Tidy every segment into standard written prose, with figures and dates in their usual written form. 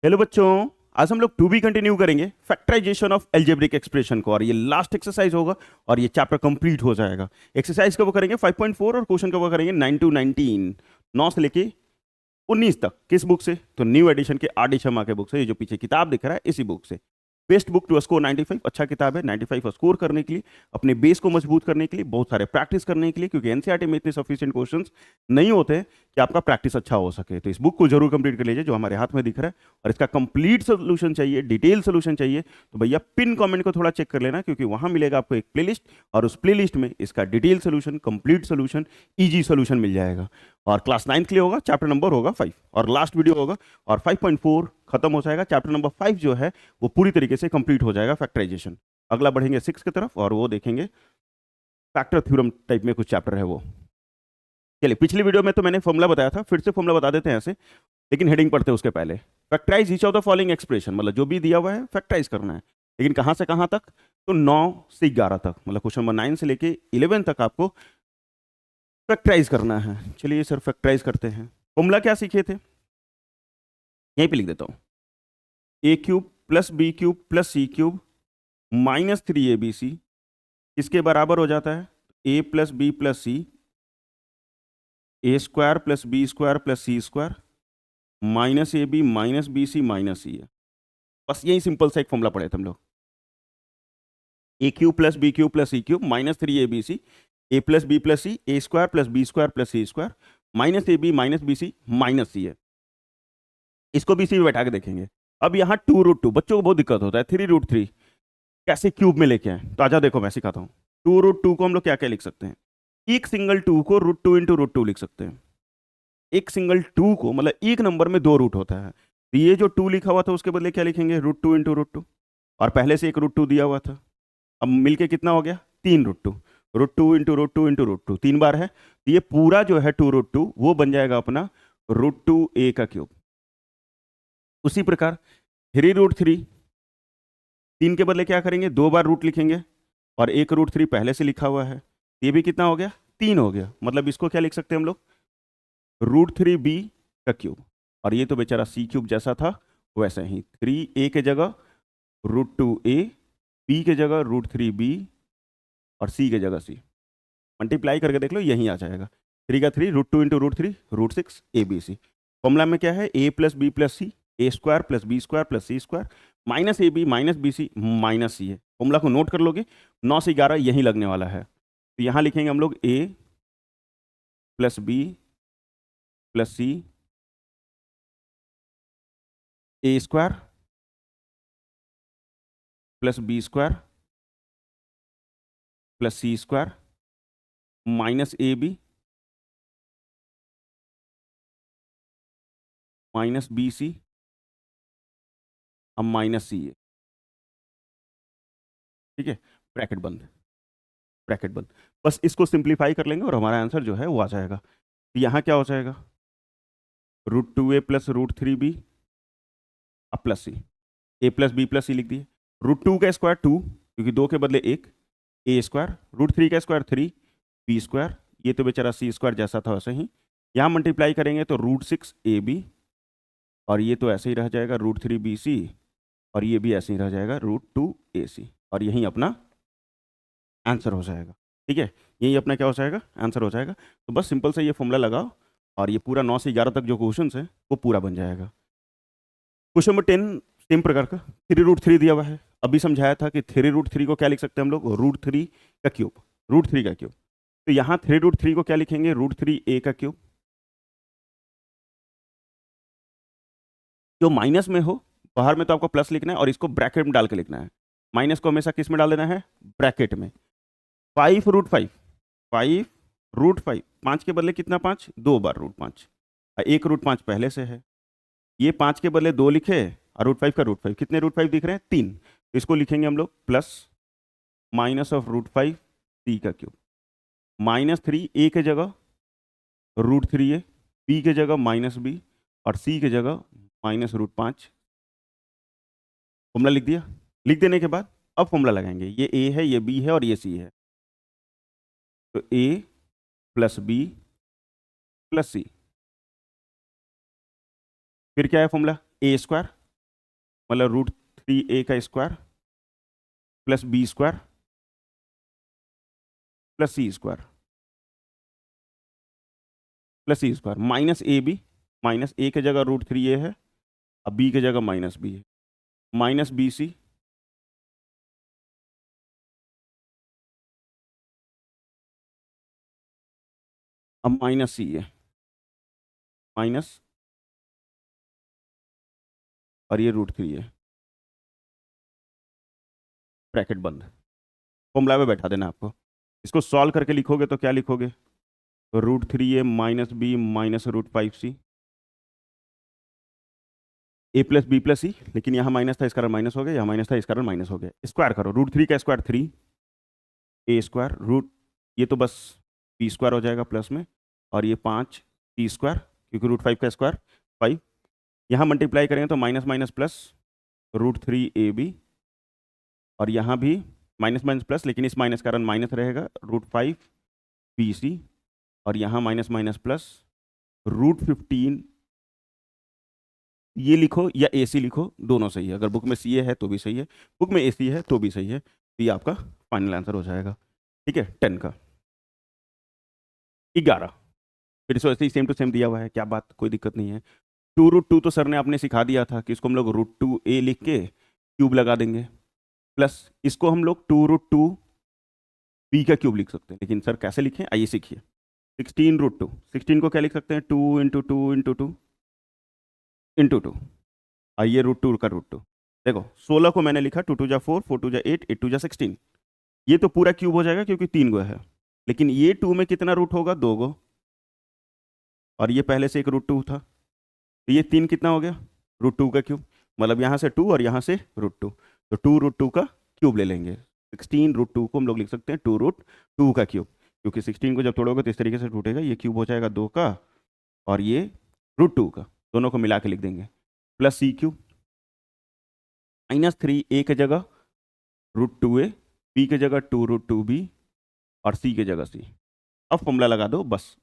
Hello बच्चों। आज हम लोग टू बी कंटिन्यू करेंगे फैक्टराइजेशन ऑफ एल्जेब्रिक एक्सप्रेशन को, और ये लास्ट एक्सरसाइज होगा और ये चैप्टर कंप्लीट हो जाएगा। एक्सरसाइज कवर करेंगे 5.4 और क्वेश्चन कवर करेंगे 9 to 19, 9 से लेके 19 तक। किस बुक से? तो न्यू एडिशन के आर डी शर्मा के बुक से। ये जो पीछे किताब दिख रहा है इसी बुक से। Best book to score 95। अच्छा किताब है 95 स्कोर करने के लिए, अपने बेस को मजबूत करने के लिए, बहुत सारे प्रैक्टिस करने के लिए, क्योंकि एनसीईआरटी में इतने सफिशिएंट क्वेश्चंस नहीं होते कि आपका प्रैक्टिस अच्छा हो सके। तो इस बुक को जरूर कंप्लीट कर लीजिए जो हमारे हाथ में दिख रहा है। और इसका कंप्लीट सोल्यूशन चाहिए, डिटेल सोल्यूशन चाहिए, तो भैया पिन कमेंट को थोड़ा चेक कर लेना, क्योंकि वहां मिलेगा आपको एक प्लेलिस्ट, और उस प्लेलिस्ट में इसका detail solution, complete solution, easy solution मिल जाएगा। और क्लास 9 के लिए होगा, चैप्टर नंबर होगा 5 और लास्ट वीडियो होगा, और 5.4 खत्म हो जाएगा। चैप्टर नंबर 5 जो है वो पूरी तरीके से कंप्लीट हो जाएगा फैक्टराइजेशन। अगला बढ़ेंगे 6 की तरफ और वो देखेंगे फैक्टर थ्योरम टाइप में कुछ चैप्टर है वो। चलिए, पिछली वीडियो में तो मैंने फॉर्मूला बताया था, फिर से फॉर्मूला बता देते हैं ऐसे, लेकिन हेडिंग पढ़ते हैं उसके पहले। Factorize each of the following expression, मतलब जो भी दिया हुआ है फैक्टराइज करना है, लेकिन कहां से कहां तक? तो 9 से 11 तक, मतलब क्वेश्चन नंबर 9 से लेके 11 तक आपको फैक्टराइज करना है। चलिए सर फैक्टराइज करते हैं। फॉर्मूला क्या सीखे थे? यहीं पे लिख देता हूं। A cube plus B cube plus C cube minus 3 ABC किसके बराबर हो जाता है? A plus B plus C, A square plus B square plus C square minus A B minus B C minus C है। बस यही simple सा एक फॉर्मूला पढ़े थे हम लोग। A cube plus B cube plus C cube minus 3 ABC, A plus B plus C, A square plus B square plus C square minus A B minus B C minus C है। इसको B C में बैठा के देखेंगे। अब यहाँ 2√2 बच्चों को बहुत दिक्कत होता है। 3√3 कैसे क्यूब में लेके आए? तो आजा देखो मैं सिखाता हूँ। 2√2 को हम लोग क्या क्या लिख सकते हैं? एक सिंगल 2 को √2 इंटू √2 लिख सकते हैं। एक सिंगल 2 को, मतलब एक नंबर में दो रूट होता है, तो ये जो 2 लिखा हुआ था उसके बदले क्या लिखेंगे? √2 इंटू √2, और पहले से एक √2 दिया हुआ था। अब मिलके कितना हो गया? 3√2। √2 इंटू √2 इंटू √2 तीन बार है, तो ये पूरा जो है 2√2 वो बन जाएगा अपना √2a का क्यूब। उसी प्रकार 3√3, 3 के बदले क्या करेंगे? दो बार रूट लिखेंगे, और एक √3 पहले से लिखा हुआ है, ये भी कितना हो गया? 3 हो गया। मतलब इसको क्या लिख सकते हैं हम लोग? √3b का क्यूब। और ये तो बेचारा सी क्यूब जैसा था वैसे ही, 3a के जगह √2a, b के जगह √3b, और c के जगह c। मल्टीप्लाई करके देख लो, यही आ जाएगा। 3 का 3, √2 इंटू √3 √6 ABC। फॉर्मूला में क्या है? a plus B plus C, A square plus B square plus C square minus A B minus B C minus C है। फॉर्मूला को नोट कर लोगे, 9 से 11 यही लगने वाला है। तो यहाँ लिखेंगे हम लोग a plus B plus C, A square plus B square plus C square minus A B minus B C, अब माइनस सी है। ठीक है, ब्रैकेट बंद, ब्रैकेट बंद। बस इसको सिंप्लीफाई कर लेंगे और हमारा आंसर जो है वो आ जाएगा। तो यहाँ क्या हो जाएगा? √2a प्लस √3b अब प्लस सी, ए प्लस बी प्लस सी लिख दिए। √2 का स्क्वायर 2, क्योंकि दो के बदले एक, ए स्क्वायर, √3 का स्क्वायर 3, बी स्क्वायर, ये तो बेचारा सी स्क्वायर जैसा था वैसे ही। यहाँ मल्टीप्लाई करेंगे तो √6ab, और ये तो ऐसे ही रह जाएगा √3bc, और ये भी ऐसे ही रह जाएगा √2ac, और यही अपना आंसर हो जाएगा। ठीक है, यही अपना क्या हो जाएगा? आंसर हो जाएगा। तो बस सिंपल से ये फॉर्मूला लगाओ, और ये पूरा 9 से 11 तक जो क्वेश्चन है वो पूरा बन जाएगा। क्वेश्चन नंबर 10 सेम प्रकार का, 3√3 दिया हुआ है। अभी समझाया था कि 3√3 को क्या लिख सकते हैं हम लोग? √3 का क्यूब, √3 का क्यूब। तो यहाँ 3√3 को क्या लिखेंगे? √3a का क्यूब। जो माइनस में हो, बाहर में तो आपको प्लस लिखना है और इसको ब्रैकेट में डाल के लिखना है। माइनस को हमेशा किस में डाल देना है? ब्रैकेट में। 5√5, 5√5, 5 के बदले कितना? 5, दो बार √5, एक √5 पहले से है। ये 5 के बदले दो लिखे, और √5 का √5, कितने √5 दिख रहे हैं? 3। तो इसको लिखेंगे हम लोग प्लस माइनस ऑफ √5 सी का क्यूब, -3 ए के जगह √3a, बी के जगह माइनस बी, और सी के जगह -√5। फॉर्मूला लिख दिया। लिख देने के बाद अब फॉर्मूला लगाएंगे। ये ए है, ये बी है, और ये सी है। तो A plus B plus C, फिर क्या है फॉर्मूला? ए स्क्वायर, मतलब √3a का square plus b square plus c square plus c square minus A B, minus A की जगह √3a है, अब बी की जगह माइनस बी है, माइनस बी सी, अब माइनस सी है, माइनस, और ये √3 है, ब्रैकेट बंद। फॉर्मूला में बैठा देना आपको। इसको सॉल्व करके लिखोगे तो क्या लिखोगे? √3a minus b minus √5c, a plus B plus c, लेकिन यहाँ माइनस था इस कारण माइनस हो गया, यहाँ माइनस था इस कारण माइनस हो गया। स्क्वायर करो, √3 का स्क्वायर 3a स्क्वायर रूट, ये तो बस b स्क्वायर हो जाएगा प्लस में, और ये 5c स्क्वायर, क्योंकि √5 का स्क्वायर 5, यहाँ मल्टीप्लाई करेंगे तो माइनस माइनस प्लस √3ab, और यहाँ भी माइनस माइनस प्लस, लेकिन इस माइनस कारण माइनस रहेगा, √5bc, और यहाँ माइनस माइनस प्लस √15, ये लिखो या ए सी लिखो, दोनों सही है। अगर बुक में सी ए है तो भी सही है, बुक में ए सी है तो भी सही है, तो ये आपका फाइनल आंसर हो जाएगा। ठीक है, 10 का 11, फिर से ऐसे ही सेम टू सेम दिया हुआ है, क्या बात, कोई दिक्कत नहीं है। 2√2 तो सर ने आपने सिखा दिया था कि इसको हम लोग √2a लिख के क्यूब लगा देंगे, प्लस इसको हम लोग 2√2b का क्यूब लिख सकते हैं, लेकिन सर कैसे लिखें आइए सीखिए। 16√2, 16 को क्या लिख सकते हैं? 2 इंटू 2 इंटू 2 इंटू 2, आइए √2 का √2, देखो 16 को मैंने लिखा 2 2 जा 4, 4 2 जा 8, 8 2 जा 16, ये तो पूरा क्यूब हो जाएगा क्योंकि 3 गो है, लेकिन ये 2 में कितना रूट होगा? 2 गो, और ये पहले से एक √2 था, तो ये 3 कितना हो गया? √2 का क्यूब, मतलब यहाँ से 2 और यहाँ से √2, तो 2√2 का क्यूब ले लेंगे। 16√2 को हम लोग लिख सकते हैं 2√2 का क्यूब, क्योंकि 16 को जब तोड़ोगे तो इस तरीके से टूटेगा, ये क्यूब हो जाएगा 2 का, और ये √2 का, दोनों को मिला के लिख देंगे, प्लस c क्यूब -3a की जगह √2a, b की जगह 2√2b, और c की जगह c। अब फॉर्मूला लगा दो बस,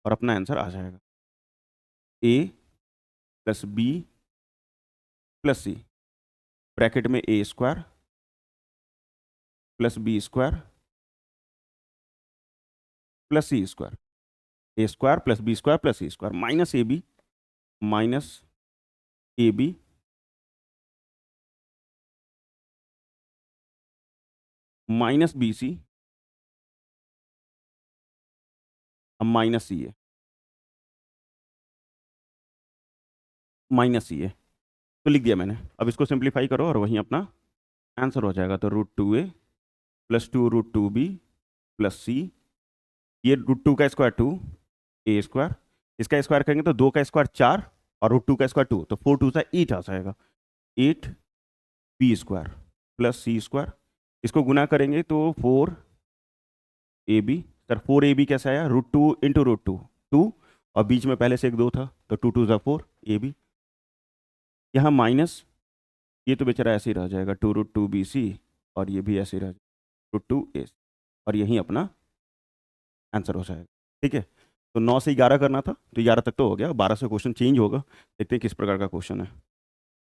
और अपना आंसर आ जाएगा, a plus B plus c, bracket में a square plus B square plus C square, a square plus B square plus C square, minus A B minus B C, अब माइनस सी है, minus C है, तो लिख दिया मैंने। अब इसको सिंप्लीफाई करो और वहीं अपना आंसर हो जाएगा, तो √2a प्लस 2√2b प्लस सी, ये √2 का स्क्वायर 2a स्क्वायर, इसका स्क्वायर करेंगे तो 2 का स्क्वायर 4, और √2 का स्क्वायर 2, तो 4 2 सा 8 आ जाएगा, 8b स्क्वायर प्लस सी स्क्वायर, इसको गुना करेंगे तो 4ab, सर 4ab कैसे आया? √2 इंटू √2, 2, और बीच में पहले से एक 2 था, तो 2 2 ज़ा 4ab, यहाँ माइनस, ये तो बेचारा ऐसे ही रह जाएगा 2√2bc, और ये भी ऐसे ही रह जाएगा √2a, और यही अपना आंसर हो जाएगा। ठीक है, तो 9 से 11 करना था, तो 11 तक तो हो गया, 12 से क्वेश्चन चेंज होगा, देखते हैं किस प्रकार का क्वेश्चन है।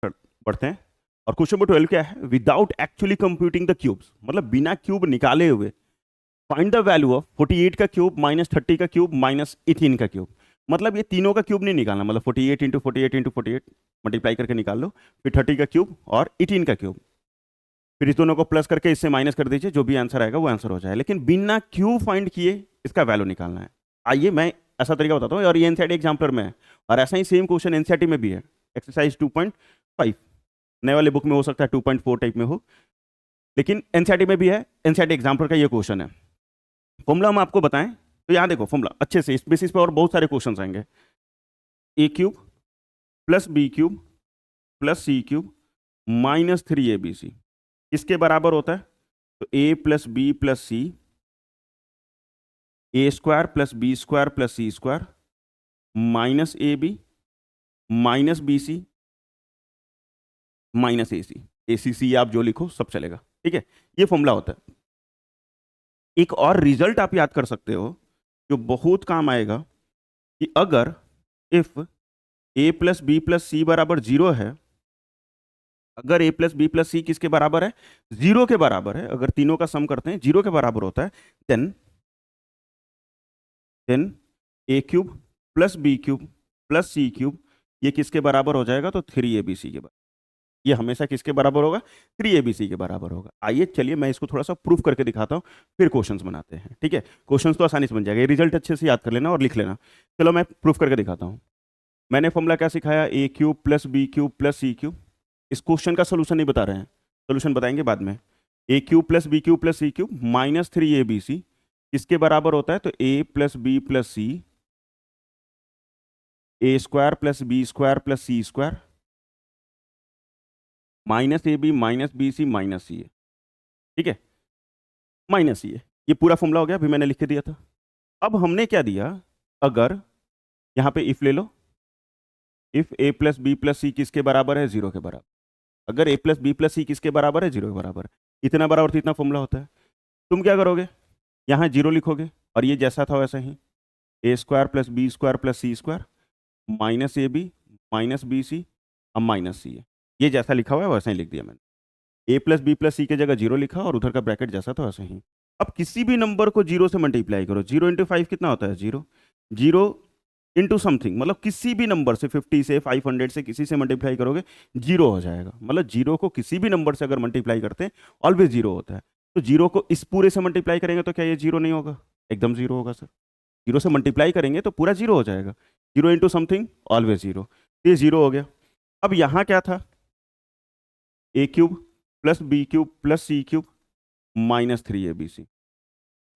बढ़ते हैं, और क्वेश्चन नंबर 12 क्या है? Without actually computing the cubes, मतलब बिना क्यूब निकाले हुए फाइंड द वैल्यू ऑफ 48 का क्यूब माइनस 30 का क्यूब माइनस 18 का क्यूब। मतलब ये तीनों का क्यूब नहीं निकालना, मतलब 48 इंटू 48 इंटू 48 मल्टीप्लाई करके निकाल लो, फिर 30 का क्यूब और 18 का क्यूब, फिर इस दोनों को प्लस करके इससे माइनस कर दीजिए, जो भी आंसर आएगा वो आंसर हो जाए, लेकिन बिना क्यूब फाइंड किए इसका वैल्यू निकालना है। आइए मैं ऐसा तरीका बताता हूँ, और ये एनसीईआरटी एग्जाम्पलर में है, और ऐसा ही सेम क्वेश्चन एनसीईआरटी में भी है, एक्सरसाइज 2.5, नए वाले बुक में हो सकता है 2.4 टाइप में हो, लेकिन एनसीईआरटी में भी है, एनसीईआरटी एग्जाम्पलर का ये क्वेश्चन है। फॉर्मूला हम आपको बताएं तो यहाँ देखो फॉर्मूला अच्छे से, इस बेसिस पे और बहुत सारे क्वेश्चन आएंगे। A cube plus B cube plus C cube minus 3abc किसके बराबर होता है? तो a plus B plus C, A square plus B square plus C square minus A B minus B C minus A C, A C C आप जो लिखो सब चलेगा। ठीक है, ये फॉर्मूला होता है। एक और रिजल्ट आप याद कर सकते हो जो बहुत काम आएगा, कि अगर if a plus B plus C बराबर 0 है, अगर a plus B plus C किसके बराबर है, जीरो के बराबर है, अगर तीनों का सम करते हैं जीरो के बराबर होता है, then A cube plus B cube plus C cube ये किसके बराबर हो जाएगा, तो 3abc के बराबर। ये हमेशा किसके बराबर होगा, 3abc के बराबर होगा। आइए चलिए मैं इसको थोड़ा सा प्रूफ करके दिखाता हूँ, फिर क्वेश्चंस बनाते हैं। ठीक है, क्वेश्चंस तो आसानी से बन जाएगा, ये रिजल्ट अच्छे से याद कर लेना और लिख लेना। चलो मैं प्रूफ करके दिखाता हूँ। मैंने फॉर्मूला क्या सिखाया, A cube plus B cube plus C cube. इस क्वेश्चन का सोल्यूशन नहीं बता रहे हैं, सोल्यूशन बताएंगे बाद में। A cube plus B cube plus C cube minus 3abc किसके बराबर होता है, तो A plus B plus C, A square plus B square plus C square minus A B minus B C minus C A. ठीक है, minus C ए, ये पूरा formula हो गया, अभी मैंने लिख के दिया था। अब हमने क्या दिया, अगर यहाँ पे इफ ले लो, if A plus B plus C किसके बराबर है, जीरो के बराबर। अगर A plus B plus C किसके बराबर है, जीरो के बराबर। इतना बराबर तो इतना फॉर्मूला होता है। तुम क्या करोगे, यहाँ जीरो लिखोगे और ये जैसा था वैसा ही, A square plus B square plus C square minus A B minus B C अब माइनस सी है। ये जैसा लिखा हुआ है वैसा ही लिख दिया मैंने। ए प्लस बी प्लस सी की जगह जीरो लिखा और उधर का ब्रैकेट जैसा था वैसा ही। अब किसी भी नंबर को जीरो से मल्टीप्लाई करो, जीरो इंटू फाइव कितना होता है, जीरो। जीरो इंटू समथिंग मतलब किसी भी नंबर से, 50 से 500 से किसी से मल्टीप्लाई करोगे जीरो हो जाएगा। मतलब जीरो को किसी भी नंबर से अगर मल्टीप्लाई करते हैं ऑलवेज जीरो होता है। तो जीरो को इस पूरे से मल्टीप्लाई करेंगे तो क्या ये जीरो नहीं होगा, एकदम जीरो होगा सर। जीरो से मल्टीप्लाई करेंगे तो पूरा जीरो हो जाएगा, zero into something always zero, ये जीरो हो गया। अब यहाँ क्या था, A cube plus B cube plus C cube minus 3abc।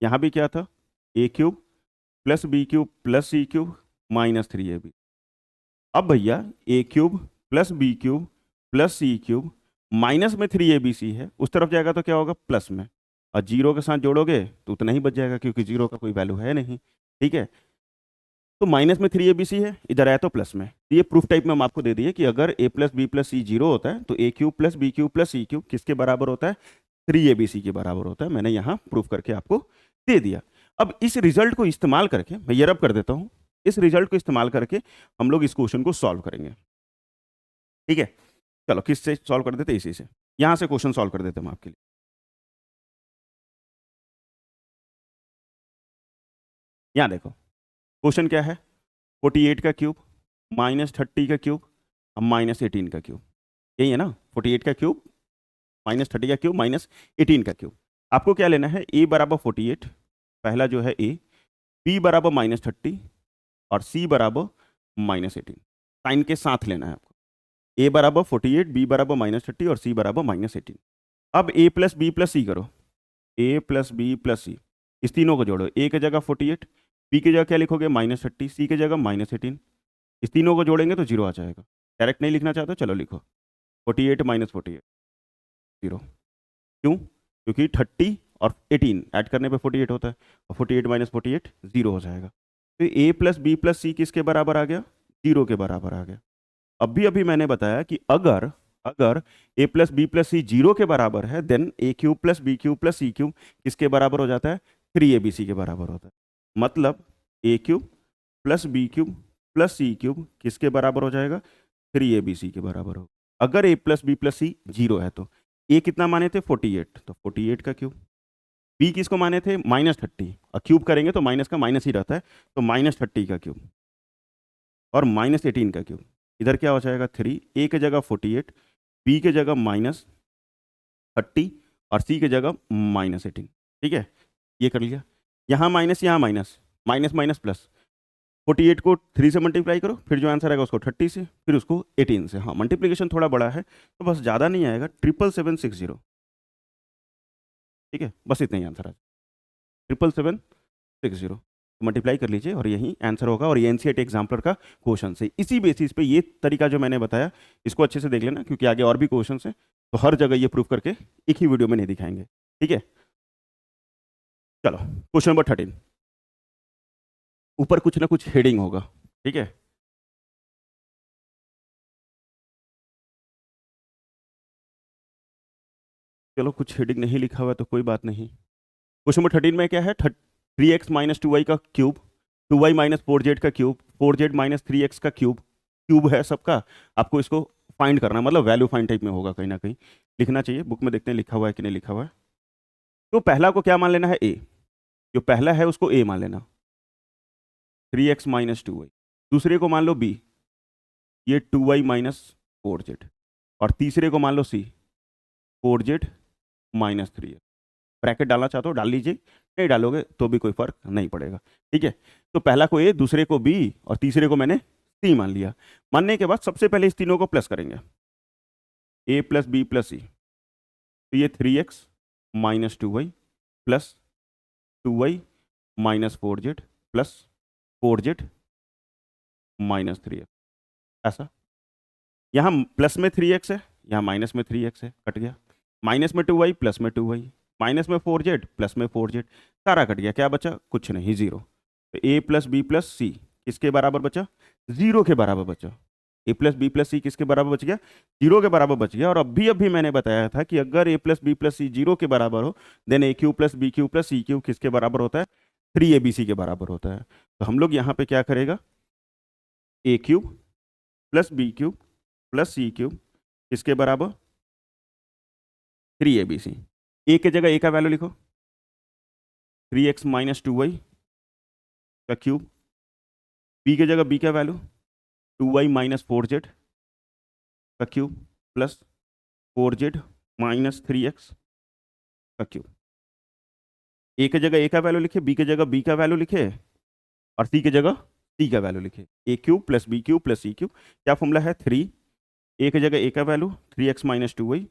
यहाँ भी क्या था, A cube plus B cube plus C cube minus 3ab। अब भैया A cube plus B cube plus C cube minus में 3abc है, उस तरफ जाएगा तो क्या होगा, प्लस में, और जीरो के साथ जोड़ोगे तो उतना ही बच जाएगा क्योंकि जीरो का कोई वैल्यू है नहीं। ठीक है, तो माइनस में 3abc है, इधर आया तो प्लस में। ये प्रूफ टाइप में हम आपको दे दिए कि अगर a plus B plus C zero होता है तो A cube plus B cube plus C cube किसके बराबर होता है, 3abc के बराबर होता है। मैंने यहाँ प्रूफ करके आपको दे दिया। अब इस रिजल्ट को इस्तेमाल करके मैं ये रब कर देता हूँ, इस रिजल्ट को इस्तेमाल करके हम लोग इस क्वेश्चन को सॉल्व करेंगे। ठीक है, चलो किससे सॉल्व कर देते, इसी से। यहाँ से क्वेश्चन सॉल्व कर देते हम आपके लिए। यहाँ देखो क्वेश्चन क्या है, 48 का क्यूब माइनस 30 का क्यूब और माइनस 18 का क्यूब, यही है ना। 48 का क्यूब माइनस 30 का क्यूब माइनस 18 का क्यूब। आपको क्या लेना है, ए बराबर 48 पहला जो है ए, बी बराबर माइनस 30 और सी बराबर माइनस 18, साइन के साथ लेना है आपको। ए बराबर 48, बी बराबर माइनस 30 और सी बराबर माइनस 18। अब ए प्लस बी प्लस सी करो, ए प्लस बी प्लस सी, इस तीनों को जोड़ो। ए की जगह 48, बी की जगह क्या लिखोगे माइनस 30, सी की जगह माइनस 18। इस तीनों को जोड़ेंगे तो जीरो आ जाएगा। डायरेक्ट नहीं लिखना चाहते चलो लिखो 48 माइनस 48 जीरो। क्यों, क्योंकि 30 और 18 ऐड करने पे 48 होता है और 48 माइनस 48 जीरो हो जाएगा। तो A plus B plus C किसके बराबर आ गया, जीरो के बराबर आ गया। अभी अभी मैंने बताया कि अगर अगर A plus B plus C zero के बराबर है then A cube plus B cube plus C cube किसके बराबर हो जाता है, 3abc के बराबर होता है। मतलब A cube plus B cube plus C cube किसके बराबर हो जाएगा, 3abc के बराबर होगा। अगर A plus B plus C zero है तो ए कितना माने थे 48, तो 48 का क्यूब, बी किसको माने थे माइनस 30 और क्यूब करेंगे तो माइनस का माइनस ही रहता है, तो माइनस 30 का क्यूब और माइनस 18 का क्यूब। इधर क्या हो जाएगा 3, ए की जगह 48, बी की जगह माइनस 30 और सी की जगह माइनस 18। ठीक है, ये कर लिया। यहाँ माइनस माइनस माइनस प्लस, 48 को 3 से मल्टीप्लाई करो, फिर जो आंसर आएगा उसको 30 से, फिर उसको 18 से। हाँ मल्टीप्लिकेशन थोड़ा बड़ा है तो बस ज़्यादा नहीं आएगा, 77760। ठीक है, बस इतना ही आंसर आएगा 77760। मल्टीप्लाई कर लीजिए और यही आंसर होगा। और ये एनसीईआरटी एग्जाम्पलर का क्वेश्चन है। इसी बेसिस पे ये तरीका जो मैंने बताया इसको अच्छे से देख लेना, क्योंकि आगे और भी क्वेश्चन हैं तो हर जगह ये प्रूफ करके एक ही वीडियो में नहीं दिखाएंगे। ठीक है, चलो क्वेश्चन नंबर 13। ऊपर कुछ ना कुछ हेडिंग होगा। ठीक है, चलो कुछ हेडिंग नहीं लिखा हुआ तो कोई बात नहीं। क्वेश्चन नंबर 13 में क्या है, 3x माइनस 2y का क्यूब, 2y माइनस 4z का क्यूब, 4z माइनस 3x का क्यूब, क्यूब है सबका। आपको इसको फाइंड करना, मतलब वैल्यू फाइंड टाइप में होगा, कहीं ना कहीं लिखना चाहिए। बुक में देखते हैं लिखा हुआ है कि नहीं लिखा हुआ है। तो पहला को क्या मान लेना है, ए। जो पहला है उसको ए मान लेना, 3x - 2y। दूसरे को मान लो बी, ये 2y - 4z। और तीसरे को मान लो सी, 4z - 3x। ब्रैकेट डालना चाहते हो डाल लीजिए, नहीं डालोगे तो भी कोई फर्क नहीं पड़ेगा। ठीक है, तो पहला को ए, दूसरे को बी और तीसरे को मैंने सी मान लिया। मानने के बाद सबसे पहले इस तीनों को प्लस करेंगे, ए प्लस बी प्लस सी। तो ये 3x - 2y plus 2y - 4z plus 4z - 3x, ऐसा। यहाँ प्लस में 3x है, यहाँ माइनस में 3x है, कट गया। माइनस में 2y प्लस में 2y, माइनस में 4z प्लस में 4z, सारा कट गया। क्या बचा, कुछ नहीं, जीरो। तो A plus B plus C किसके बराबर बचा, जीरो के बराबर बचा। ए प्लस बी प्लस सी किसके बराबर बच गया, जीरो के बराबर बच गया। और अभी मैंने बताया था कि अगर A plus B plus C zero के बराबर हो, then A cube plus B cube plus C cube किसके बराबर होता है, 3abc के बराबर होता है। तो हम लोग यहाँ पे क्या करेगा, A cube plus B cube plus C cube किसके बराबर, 3abc। ए के जगह ए का वैल्यू लिखो, 3x - 2y का क्यूब। बी के जगह बी का वैल्यू 2y - 4z का क्यूब प्लस 4z - 3x का क्यूब। ए के जगह ए का वैल्यू लिखे, बी के जगह बी का वैल्यू लिखे और सी के जगह सी का वैल्यू लिखे। A cube plus B cube plus C cube, क्या फॉर्मूला है, 3। ए के जगह ए का वैल्यू 3x - 2y,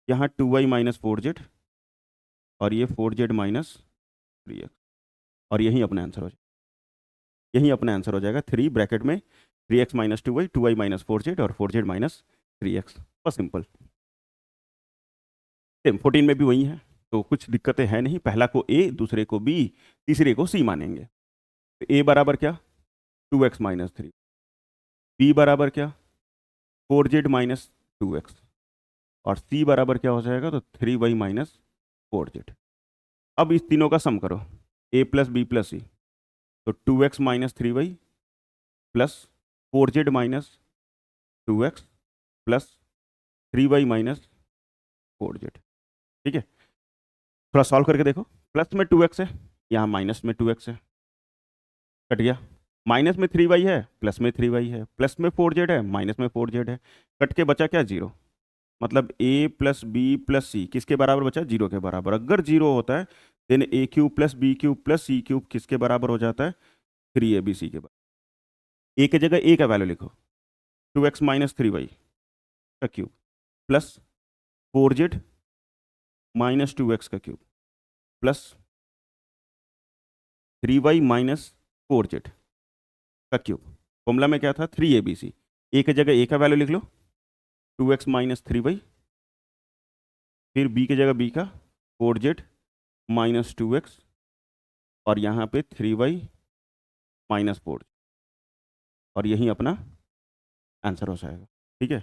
यहाँ 2y - 4z और ये 4z - 3x। और यही अपना आंसर हो जाएगा, यही अपना आंसर हो जाएगा। 3 ब्रैकेट में 3x - 2y, 2y - 4z और 4z - 3x। बस सिंपल। सेम 14 में भी वही है, तो कुछ दिक्कतें हैं नहीं। पहला को ए, दूसरे को बी, तीसरे को सी मानेंगे। तो ए बराबर क्या, 2x - 3। बी बराबर क्या, 4z - 2x। और सी बराबर क्या हो जाएगा, तो 3y - 4z। अब इस तीनों का सम करो, ए प्लस बी प्लस सी। तो 2x - 3y plus 4z - 2x plus 3y - 4z। ठीक है, थोड़ा सॉल्व करके देखो। प्लस में 2x है, यहाँ माइनस में 2x है, कट गया। माइनस में 3y है, प्लस में 3y है, प्लस में 4z है, माइनस में 4z है, कट के बचा क्या, जीरो। मतलब a plus B plus C किसके बराबर बचा, जीरो के बराबर। अगर जीरो होता है then A cube plus B cube plus C cube किसके बराबर हो जाता है, 3abc के बराबर। ए के जगह ए का वैल्यू लिखो, 2x - 3y का क्यूब प्लस 4z - 2x का क्यूब प्लस 3y - 4z का क्यूब। फॉर्मूला में क्या था, 3abc। ए के जगह ए का वैल्यू लिख लो, 2x - 3y, फिर बी की जगह बी का 4z - 2x और यहाँ पे 3y - 4, और यही अपना आंसर हो जाएगा। ठीक है,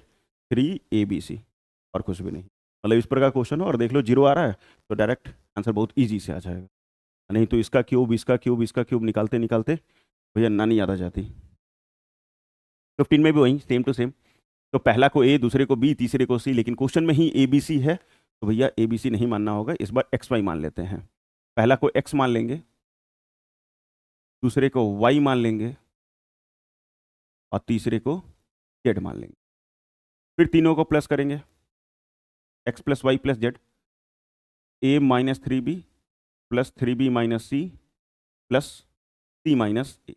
3abc और कुछ भी नहीं। मतलब इस पर का क्वेश्चन हो और देख लो जीरो आ रहा है तो डायरेक्ट आंसर बहुत ईजी से आ जाएगा। नहीं तो इसका क्यूब इसका क्यूब इसका क्यूब निकालते निकालते भैया नानी याद आ जाती। 15 में भी वही सेम टू सेम। तो पहला को ए, दूसरे को बी, तीसरे को सी, लेकिन क्वेश्चन में ही ए बी सी है, तो भैया ए बी सी नहीं मानना होगा, इस बार एक्स वाई मान लेते हैं। पहला को एक्स मान लेंगे, दूसरे को वाई मान लेंगे और तीसरे को जेड मान लेंगे। फिर तीनों को प्लस करेंगे, x plus y plus z. a - 3b plus 3b - c plus c -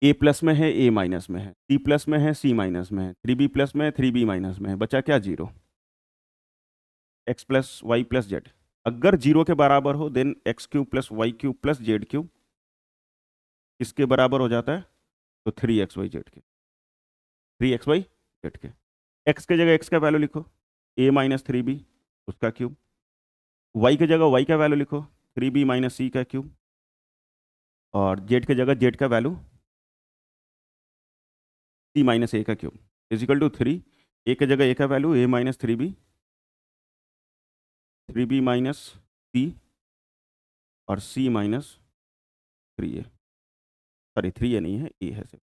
a plus में है, ए माइनस में है, सी प्लस में है, सी माइनस में है, 3b प्लस में है, 3b माइनस में है, बचा क्या, जीरो। X plus y plus z अगर जीरो के बराबर हो then x cube plus y cube plus z cube किसके बराबर हो जाता है, तो 3xy/z के, 3xy/z के। एक्स के जगह एक्स का वैल्यू लिखो, a - 3b उसका क्यूब। वाई की जगह वाई का वैल्यू लिखो, 3b - c का क्यूब। और जेड की जगह जेड का वैल्यू c - a का क्यूब इजिकल टू 3। ए की जगह ए का value a - 3b, 3b - c और c - 3a। सॉरी 3a नहीं है, ए है सिर्फ।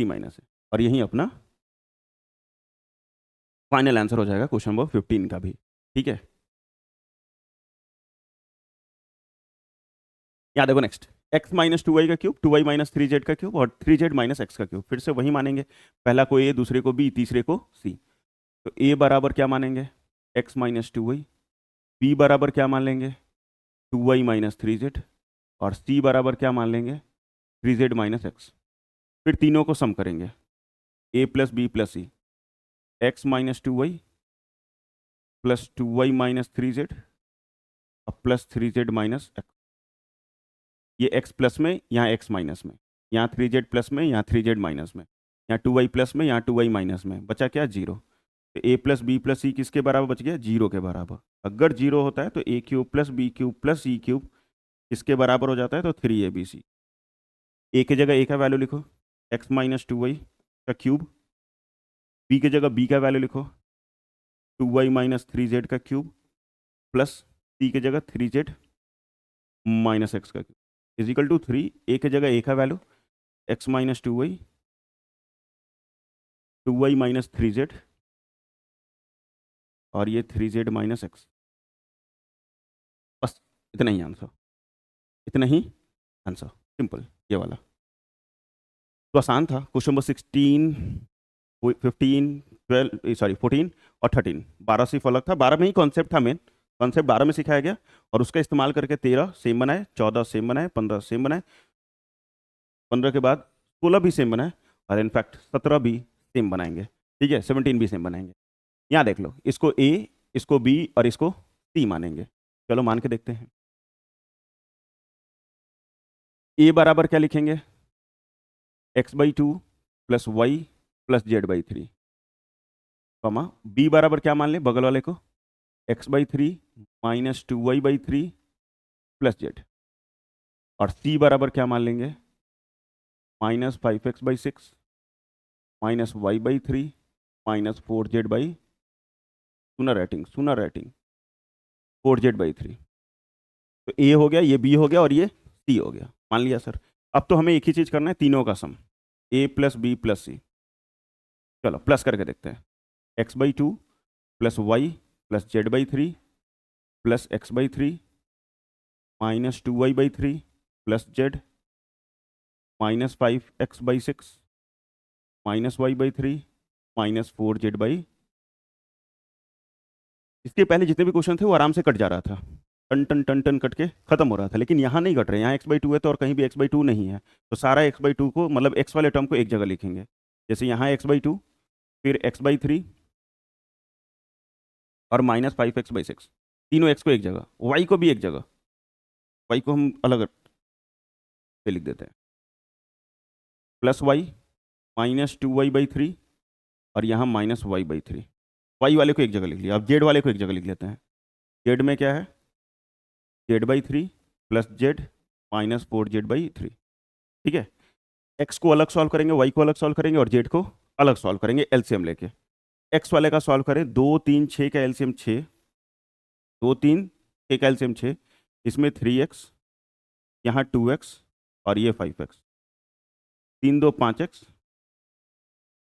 सी माइनस है। और यही अपना फाइनल आंसर हो जाएगा क्वेश्चन नंबर 15 का भी। ठीक है, यहाँ देखो नेक्स्ट, x माइनस 2y का क्यूब, 2y माइनस 3z का क्यूब और 3z माइनस x का क्यूब। फिर से वही मानेंगे, पहला को a, दूसरे को b, तीसरे को c। तो a बराबर क्या मानेंगे, x माइनस 2y। b बराबर क्या मान लेंगे, 2y माइनस 3z। और c बराबर क्या मान लेंगे, 3z माइनस x। फिर तीनों को सम करेंगे, a plus B plus c, x minus 2y plus 2y minus 3z और प्लस 3z माइनस x। ये x प्लस में, यहाँ x माइनस में, यहाँ 3z प्लस में, यहाँ 3z माइनस में, यहाँ 2y प्लस में, यहाँ 2y माइनस में, बचा क्या, जीरो। तो a plus B plus C किसके बराबर बच गया, जीरो के बराबर। अगर जीरो होता है तो a cube plus B cube plus C cube किसके बराबर हो जाता है, तो 3abc। a की जगह a का वैल्यू लिखो, x माइनस 2y का क्यूब। b की जगह b का वैल्यू लिखो, 2y माइनस 3z का क्यूब प्लस c की जगह 3z माइनस x का क्यूब इजिकल टू 3। a की जगह a का value x minus 2y, 2y minus 3z और ये 3z माइनस x। बस इतना ही आंसर, इतना ही आंसर, सिंपल ये वाला। तो आसान था क्वेश्चन नंबर 16, 15, 12, सॉरी 14 और 13। 12 सिर्फ अलग था, 12 में ही कॉन्सेप्ट था मेन, कॉन्सेप्ट 12 में सिखाया गया और उसका इस्तेमाल करके 13 सेम बनाए, 14 सेम बनाए, 15 सेम बनाए, 15 के बाद 16 भी सेम बनाए और इनफैक्ट 17 भी सेम बनाएंगे। ठीक है, 17 भी सेम बनाएंगे। यहाँ देख लो, इसको ए, इसको बी और इसको सी मानेंगे। चलो मान के देखते हैं। ए बराबर क्या लिखेंगे, x/2 plus y plus z/3, कमा बी बराबर क्या मान लें बगल वाले को, x/3 minus 2y/3 plus z। और सी बराबर क्या मान लेंगे, minus 5x/6 minus y/3 minus 4z/, सुना राइटिंग 4z/3। तो ए हो गया, ये बी हो गया और ये सी हो गया, मान लिया सर। अब तो हमें एक ही चीज़ करना है, तीनों का sum, a plus B plus c. चलो प्लस करके देखते हैं, x/2 plus y plus z/3 plus x/3 minus 2y/3 plus z minus 5x/6 minus y/3 minus 4z/। इसके पहले जितने भी क्वेश्चन थे वो आराम से कट जा रहा था, टन टन टन टन कट के खत्म हो रहा था, लेकिन यहाँ नहीं कट रहे, यहाँ x/2 है तो और कहीं भी x/2 नहीं है, तो सारा x/2 को मतलब x वाले टर्म को एक जगह लिखेंगे। जैसे यहाँ x/2 फिर x/3 और माइनस 5x/6, तीनों x को एक जगह, y को भी एक जगह, y को हम अलग पे लिख देते हैं, प्लस y माइनस 2y/3 और यहाँ माइनस y/3। y वाले को एक जगह लिख लिया, अब z वाले को एक जगह लिख लेते हैं। z में क्या है, z/3 plus z minus 4z/3। ठीक है, x को अलग सॉल्व करेंगे, y को अलग सॉल्व करेंगे और z को अलग सॉल्व करेंगे एलसीएम लेके। x वाले का सॉल्व करें, 2 3 6 का एलसीएम 6, 2 3 6 का एलसीएम 6, इसमें 3x, यहाँ 2x और ये 5x, 3 2 5x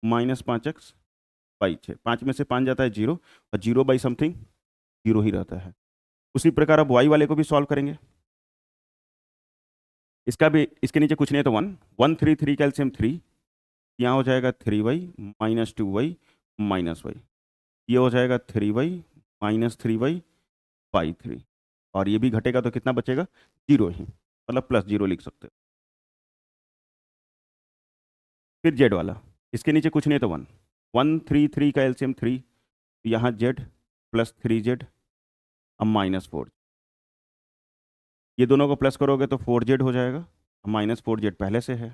minus 5x by 6, 5 में से 5 जाता है 0 और 0 बाई समथिंग 0 ही रहता है। उसी प्रकार अब y वाले को भी सॉल्व करेंगे, इसका भी, इसके नीचे कुछ नहीं है तो 1 1 3 3 का एलसीएम 3, यहाँ हो जाएगा 3y minus 2y minus y, ये हो जाएगा 3y माइनस 3y बाई 3, और ये भी घटेगा तो कितना बचेगा, 0 ही, मतलब प्लस 0 लिख सकते हो। फिर z वाला, इसके नीचे कुछ नहीं तो 1 1 3 3 का एलसीएम 3, यहाँ z प्लस 3z अब माइनस 4, ये दोनों को प्लस करोगे तो 4z हो जाएगा, माइनस 4z पहले से है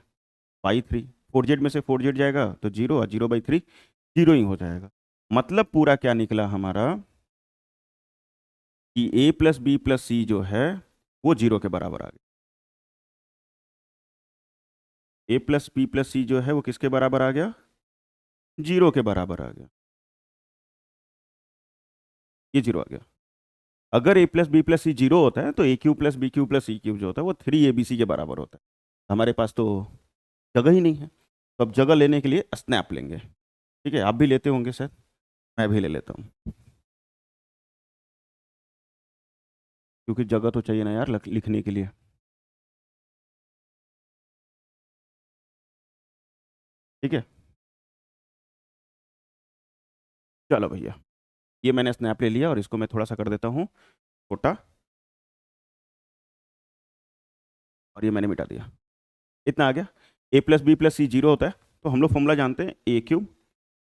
बाई 3, 4z में से 4z जाएगा तो 0 और 0/3 0 ही हो जाएगा। मतलब पूरा क्या निकला हमारा कि a प्लस बी प्लस सी जो है वो 0 के बराबर आ गया, a प्लस बी प्लस सी जो है वो किसके बराबर आ गया, 0 के बराबर आ गया, ये 0 आ गया। अगर a plus B plus c 0 होता है तो a cube plus B cube plus C cube जो होता है वो 3abc के बराबर होता है। हमारे पास तो जगह ही नहीं है, तो अब जगह लेने के लिए स्नैप लेंगे। ठीक है, आप भी लेते होंगे सर, मैं भी ले लेता हूँ, क्योंकि जगह तो चाहिए ना यार लिखने के लिए। ठीक है, चलो भैया, ये मैंने स्नैप ले लिया और इसको मैं थोड़ा सा कर देता हूँ छोटा, और ये मैंने मिटा दिया। इतना आ गया। A plus B plus C zero होता है, तो हम लोग फॉर्मूला जानते हैं, A cube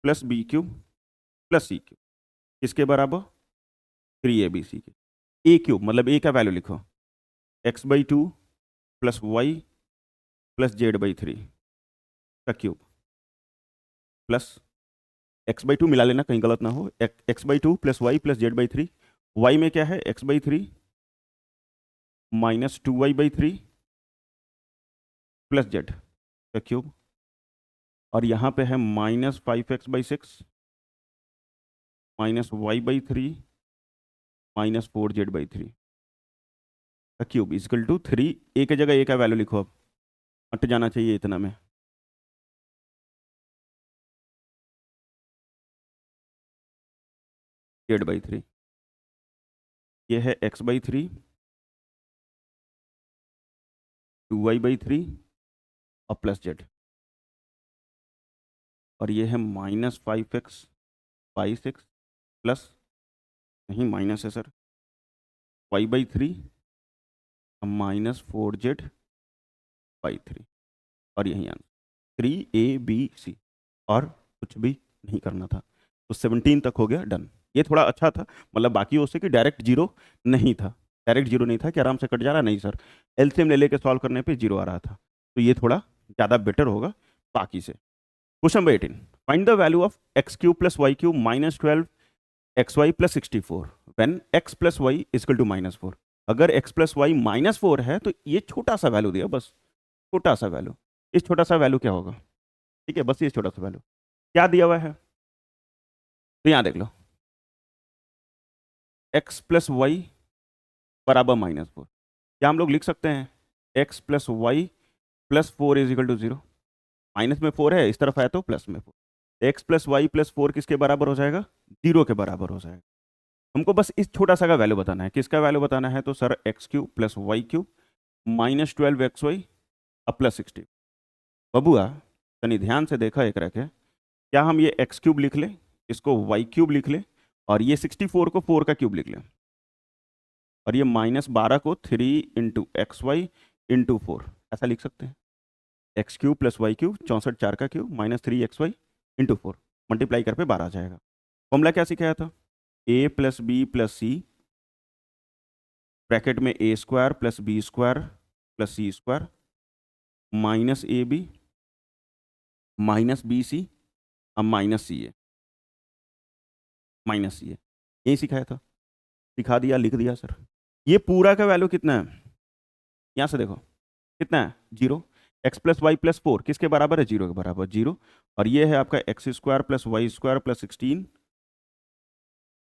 plus B cube plus C cube किसके बराबर, 3 ABC के। ए क्यूब मतलब ए का वैल्यू लिखो, x/2 plus y plus z/3 का क्यूब, प्लस x/2 मिला लेना कहीं गलत ना हो, x/2 plus y plus z/3। Y में क्या है, x/3 minus 2y/3 plus z का क्यूब, और यहाँ पे है -5x/6 minus y/3 minus 4z/3 का क्यूब इजकल टू 3। ए की जगह ए का वैल्यू लिखो, अब हट जाना चाहिए इतना में, z/3। ये है x/3 2y/3 और प्लस z, और ये है -5x/6 प्लस, नहीं माइनस है सर, y/3 -4z/3, और यही आंसर 3ABC। और कुछ भी नहीं करना था, तो 17 तक हो गया डन। ये थोड़ा अच्छा था, मतलब बाकी उससे कि डायरेक्ट जीरो नहीं था, डायरेक्ट जीरो नहीं था कि आराम से कट जा रहा, नहीं सर, एलसीएम ले लेके सॉल्व करने पे जीरो आ रहा था, तो ये थोड़ा ज़्यादा बेटर होगा बाकी से। Question number 18, find the value of x³ plus y³ minus 12xy plus 64 when x plus y is equal to -4। अगर x प्लस वाई -4 है तो ये छोटा सा वैल्यू दिया, बस छोटा सा वैल्यू। इस छोटा सा वैल्यू क्या होगा, ठीक है, बस ये छोटा सा वैल्यू क्या दिया हुआ है, तो यहाँ देख लो, x प्लस वाई बराबर -4, क्या हम लोग लिख सकते हैं x plus y plus 4 is equal to 0। Minus में 4 है, इस तरफ आया तो प्लस में 4, x प्लस वाई प्लस 4 किसके बराबर हो जाएगा, 0 के बराबर हो जाएगा। हमको बस इस छोटा सा का वैल्यू बताना है, किसका वैल्यू बताना है, तो sir x³ plus वाई³ minus 12xy अब प्लस 60। बबुआ तनी ध्यान से देखा एक रखे, क्या हम ये x³ लिख लें, इसको y³ लिख लें, और ये 64 को 4 का क्यूब लिख लें, और ये -12 को 3 इंटू XY इंटू 4 ऐसा लिख सकते हैं। x³ प्लस y³ 64 4 का cube minus 3xy into 4 multiply कर पे 12 आ जाएगा। फॉर्मूला क्या सिखाया था, a plus B plus c bracket में a² plus b² plus c² minus AB minus BC अब माइनस CA माइनस CA, यही सिखाया था, सिखा दिया, लिख दिया सर। ये पूरा का वैल्यू कितना है, यहाँ से देखो कितना है, 0। x प्लस वाई प्लस 4 किसके बराबर है, 0 के बराबर, 0। और ये है आपका x² plus y² plus 16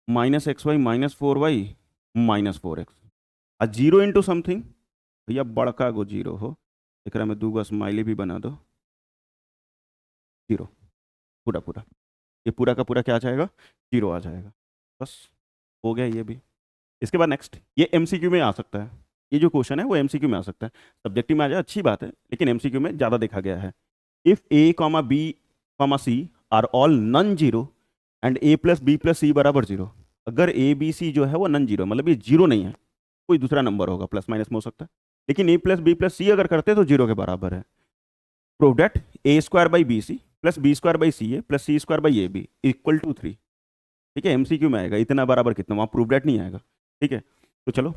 minus XY minus 4y minus 4x, और 0 इंटू समथिंग, भैया बड़का गो 0 हो, एक में 2 स्माइली भी बना दो, 0 पूरा पूरा, ये पूरा का पूरा क्या आ जाएगा, 0 आ जाएगा, बस हो गया ये भी। इसके बाद नेक्स्ट, ये MCQ में आ सकता है, ये जो क्वेश्चन है वो MCQ में आ सकता है, सब्जेक्टिव में आ जाए अच्छी बात है, लेकिन MCQ में ज़्यादा देखा गया है। If A, B, C are all non zero and A plus B plus C बराबर 0, अगर ABC जो है वो नन जीरो, मतलब ये जीरो नहीं है, कोई दूसरा नंबर होगा, प्लस माइनस में हो सकता है, लेकिन A plus B plus c अगर करते हैं तो 0 के बराबर है। Prove that A² by BC plus B² by CA plus C² by AB equal to 3। ठीक है, MCQ में आएगा, इतना बराबर कितना, वहाँ प्रूव डेट नहीं आएगा। ठीक है, तो चलो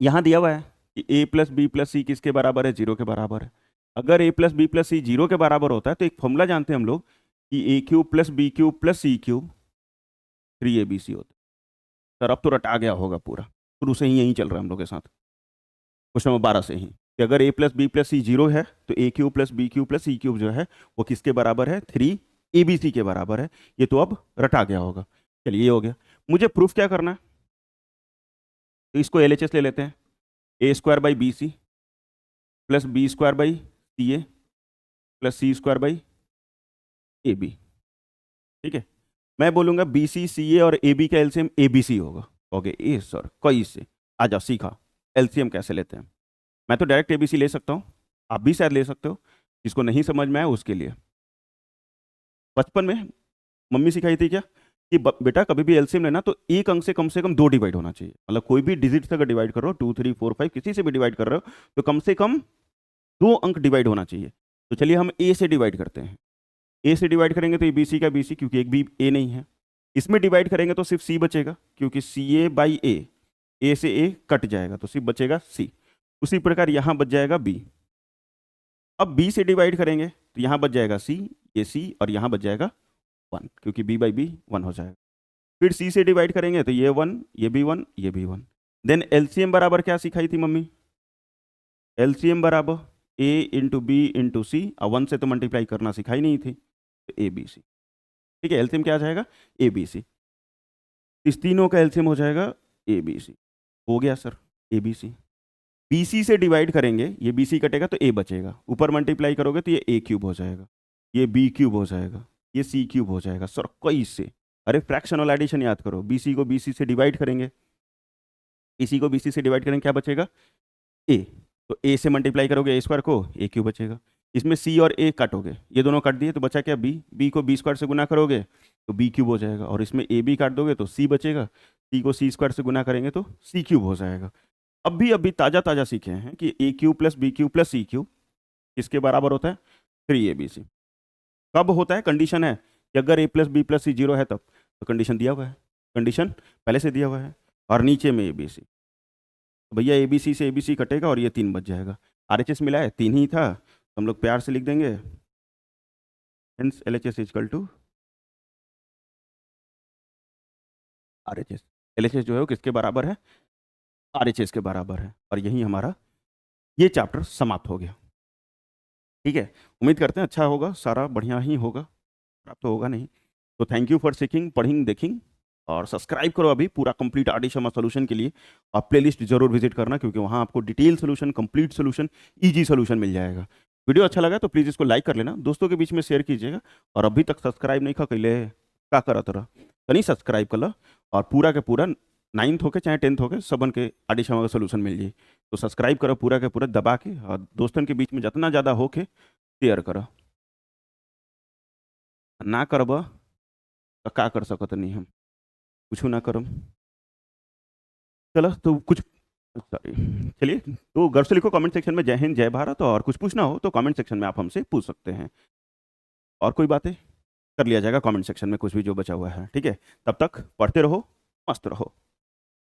यहाँ दिया हुआ है कि a plus B plus C किसके बराबर है, 0 के बराबर है। अगर a plus B plus c 0 के बराबर होता है तो एक फॉर्मूला जानते हैं हम लोग कि a³ plus b³ plus c³ 3ABC होता है। सर अब तो रटा गया होगा पूरा, शुरू से ही यही चल रहा है हम लोग के साथ, क्वेश्चन नंबर 12 से ही, कि अगर a plus B plus c 0 है तो a³ plus b³ plus c³ जो है वो किसके बराबर है, 3ABC के बराबर है। ये तो अब रटा गया होगा। चलिए ये हो गया, मुझे प्रूफ क्या करना है, तो इसको LHS ले लेते हैं, A² by BC plus B² by CA plus C square by a b. ठीक है, मैं बोलूंगा बी सी सी ए और ए बी का एलसीएम ए बी सी होगा। ओके ए सर कई से आ जाओ, सीखा एलसीएम कैसे लेते हैं। मैं तो डायरेक्ट ए बी सी ले सकता हूँ, आप भी शायद ले सकते हो, जिसको नहीं समझ में आया उसके लिए। बचपन में मम्मी सिखाई थी क्या कि बेटा कभी भी एलसीएम लेना तो एक अंक से कम 2 डिवाइड होना चाहिए। मतलब कोई भी डिजिट से अगर डिवाइड कर रहे हो 2 3 4 5 किसी से भी डिवाइड कर रहे हो तो कम से कम 2 अंक डिवाइड होना चाहिए। तो चलिए हम ए से डिवाइड करते हैं। ए से डिवाइड करेंगे तो ये बी सी का बी सी, क्योंकि एक भी ए नहीं है। इसमें डिवाइड करेंगे तो सिर्फ सी बचेगा, क्योंकि सी ए बाई ए से ए कट जाएगा तो सिर्फ बचेगा सी। उसी प्रकार यहाँ बच जाएगा बी। अब बी से डिवाइड करेंगे तो यहाँ बच जाएगा सी, ये सी, और यहाँ बच जाएगा 1, क्योंकि बी बाई बी 1 हो जाएगा। फिर सी से डिवाइड करेंगे तो ये 1, ये भी 1, ये भी 1। देन एलसीएम बराबर क्या सिखाई थी मम्मी? एलसीएम बराबर ए इंटू बी इंटू सी, 1 से तो मल्टीप्लाई करना सिखाई नहीं थी, तो ए बी सी। ठीक है, एलसीएम क्या आ जाएगा? A b c. इस तीनों का एलसीएम हो जाएगा ए बी सी। हो गया sir a b c. B c से डिवाइड करेंगे, ये बी सी कटेगा तो ए बचेगा, ऊपर मल्टीप्लाई करोगे तो ये ए क्यूब हो जाएगा, ये बी क्यूब हो जाएगा, ये सी क्यूब हो जाएगा। सर कई से, अरे फ्रैक्शनल एडिशन याद करो, बी सी को बी सी से डिवाइड करेंगे, बी सी को बी सी से डिवाइड करेंगे, क्या बचेगा? ए। तो ए से मल्टीप्लाई करोगे ए स्क्वायर को, ए क्यूब बचेगा। इसमें सी और ए काटोगे, ये दोनों काट दिए तो बचा क्या? बी। बी को बी स्क्वायर से गुना करोगे तो बी क्यूब हो जाएगा, और इसमें ए बी काट दोगे तो सी बचेगा, सी को सी स्क्वायर से गुना करेंगे तो सी क्यूब हो जाएगा। अभी ताज़ा ताज़ा सीखे हैं कि A cube plus B cube plus C cube किसके बराबर होता है? 3abc। कब होता है? कंडीशन है कि अगर A plus B plus c 0 है तब, तो कंडीशन दिया हुआ है, कंडीशन पहले से दिया हुआ है, और नीचे में ए बी सी। तो भैया ए बी सी से ए बी सी कटेगा और ये 3 बच जाएगा। आर एच एस मिला है, 3 ही था, तो हम लोग प्यार से लिख देंगे hence L H S is equal to R H S. L H S जो है वो किसके बराबर है? आर एच एस के बराबर है। और यही हमारा ये चैप्टर समाप्त हो गया। ठीक है, उम्मीद करते हैं अच्छा होगा, सारा बढ़िया ही होगा, खराब तो होगा नहीं। तो थैंक यू फॉर सीखिंग, पढ़िंग, देखिंग, और सब्सक्राइब करो अभी पूरा complete R D Sharma solution के लिए। और प्लेलिस्ट जरूर विजिट करना, क्योंकि वहाँ आपको detail solution, complete solution, easy solution मिल जाएगा। वीडियो अच्छा लगा तो प्लीज़ इसको लाइक कर लेना, दोस्तों के बीच में शेयर कीजिएगा। और अभी तक सब्सक्राइब नहीं कर ले क्या करा तरह तो नहीं सब्सक्राइब कर लो, और पूरा के पूरा 9th होके चाहे 10th होके सबन के आर डी शर्मा का सोल्यूशन मिल जाए। तो सब्सक्राइब करो पूरा के पूरा दबा के, और दोस्तों के बीच में जितना ज़्यादा होके शेयर करो। ना करब तो का कर सकत नहीं, हम कुछ ना करम। चलो तो कुछ, सॉरी, चलिए तो गर्व से लिखो कमेंट सेक्शन में जय हिंद जय भारत, और कुछ पूछना हो तो कमेंट सेक्शन में आप हमसे पूछ सकते हैं, और कोई बातें कर लिया जाएगा कमेंट सेक्शन में, कुछ भी जो बचा हुआ है। ठीक है, तब तक पढ़ते रहो, मस्त रहो।